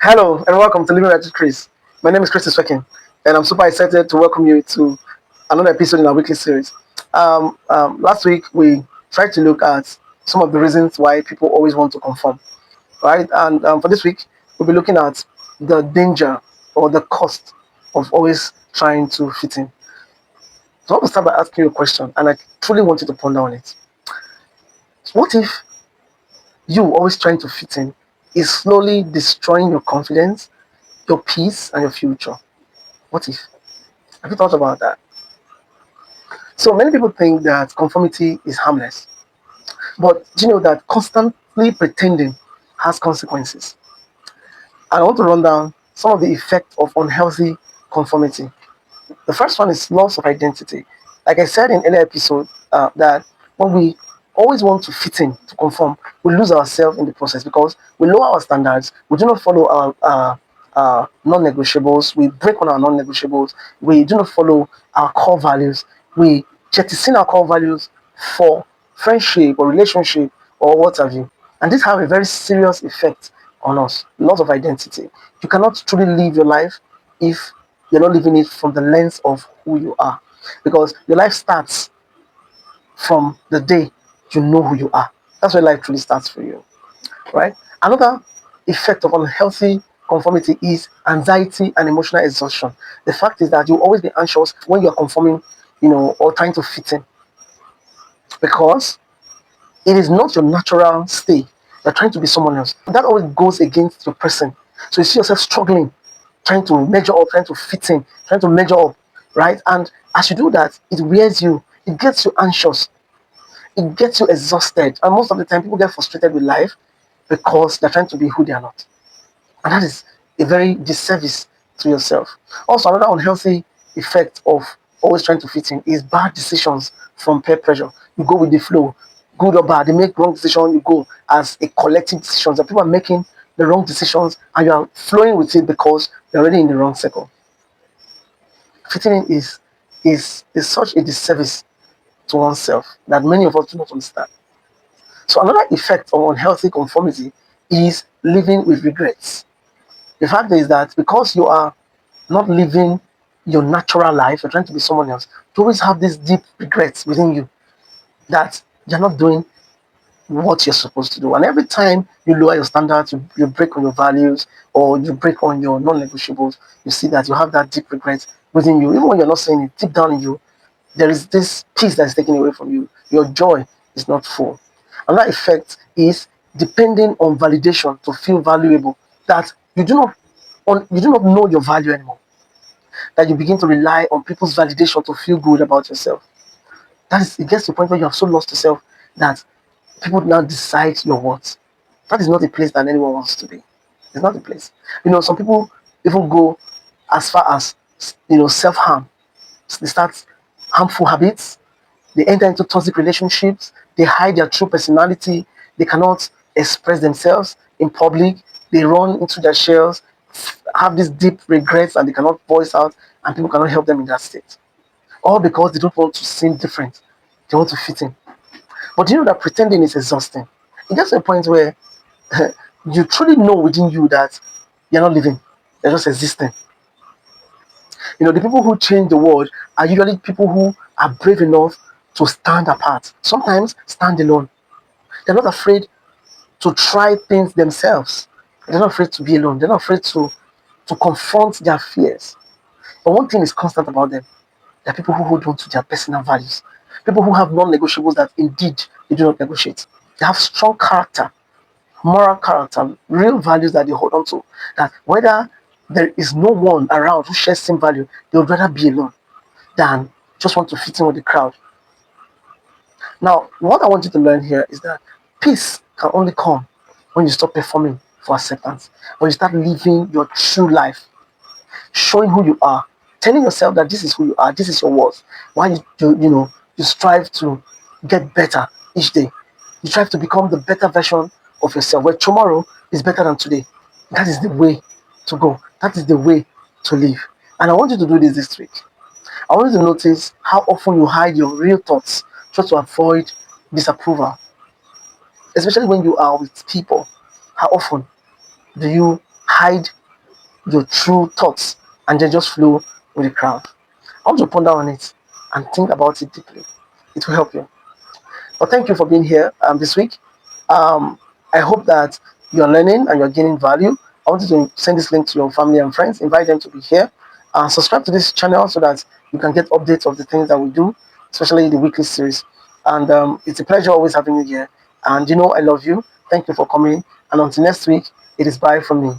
Hello and welcome to Living Right with Chris. My name is Chris Speaking, and I'm super excited to welcome you to another episode in our weekly series. Last week we tried to look at some of the reasons why people always want to conform, right? And for this week, we'll be looking at the danger or the cost of always trying to fit in. So I want to start by asking you a question, and I truly want you to ponder on it. What if you always trying to fit in is slowly destroying your confidence, your peace, and your future? What if? Have you thought about that? So many people think that conformity is harmless, but do you know that constantly pretending has consequences? And I want to run down some of the effects of unhealthy conformity. The first one is loss of identity. Like I said in earlier episode, that when we always want to fit in, to conform, we lose ourselves in the process because we lower our standards. We do not follow our non-negotiables. We break on our non-negotiables. We do not follow our core values. We jettison our core values for friendship or relationship or what have you. And this have a very serious effect on us. Loss of identity. You cannot truly live your life if you're not living it from the lens of who you are. Because your life starts from the day you know who you are. That's where life truly starts for you, right? Another effect of unhealthy conformity is anxiety and emotional exhaustion. The fact is that you'll always be anxious when you're conforming, or trying to fit in because it is not your natural state. You're trying to be someone else. That always goes against your person. So you see yourself struggling, trying to measure up, trying to fit in, trying to measure up, right? And as you do that, it wears you, it gets you anxious, it gets you exhausted. And most of the time, people get frustrated with life because they're trying to be who they are not. And that is a very disservice to yourself. Also, another unhealthy effect of always trying to fit in is bad decisions from peer pressure. You go with the flow, good or bad. They make wrong decision, you go as a collective decision. So people are making the wrong decisions and you are flowing with it because you're already in the wrong circle. Fitting in is such a disservice to oneself that many of us do not understand. So another effect of unhealthy conformity is living with regrets. The fact is that because you are not living your natural life, you're trying to be someone else, you always have these deep regrets within you that you're not doing what you're supposed to do. And every time you lower your standards, you break on your values or you break on your non-negotiables, you see that you have that deep regret within you. Even when you're not saying it, deep down in you, there is this peace that's taken away from you. Your joy is not full. Another effect is depending on validation to feel valuable. That you do not know your value anymore. That you begin to rely on people's validation to feel good about yourself. That is, it gets to a point where you have so lost yourself that people now decide your worth. That is not a place that anyone wants to be. It's not a place. Some people even go as far as self harm. They start harmful habits. They enter into toxic relationships. They hide their true personality. They cannot express themselves in public. They run into their shells, have these deep regrets, and they cannot voice out, and people cannot help them in that state. All because they don't want to seem different. They want to fit in. But you know that pretending is exhausting. It gets to a point where you truly know within you that you're not living, you're just existing. The people who change the world are usually people who are brave enough to stand apart, sometimes stand alone. They're not afraid to try things themselves. They're not afraid to be alone. They're not afraid to confront their fears. But one thing is constant about them. They're people who hold on to their personal values. People who have non-negotiables that indeed they do not negotiate. They have strong character, moral character, real values that they hold on to. That whether there is no one around who shares same value, they would rather be alone than just want to fit in with the crowd. Now, what I want you to learn here is that peace can only come when you stop performing for acceptance, when you start living your true life, showing who you are, telling yourself that this is who you are, this is your worth. Why you strive to get better each day. You strive to become the better version of yourself, where tomorrow is better than today. That is the way to go. That is the way to live. And I want you to do this week. I want you to notice how often you hide your real thoughts Try to avoid disapproval, especially when you are with people. How often do you hide your true thoughts and then just flow with the crowd? I want you to ponder on it and think about it deeply. It will help you. Well, thank you for being here this week. Um, I hope that you're learning and you're gaining value. I want you to send this link to your family and friends, invite them to be here, subscribe to this channel so that you can get updates of the things that we do, especially the weekly series. And it's a pleasure always having you here. And I love you. Thank you for coming. And until next week, it is bye from me.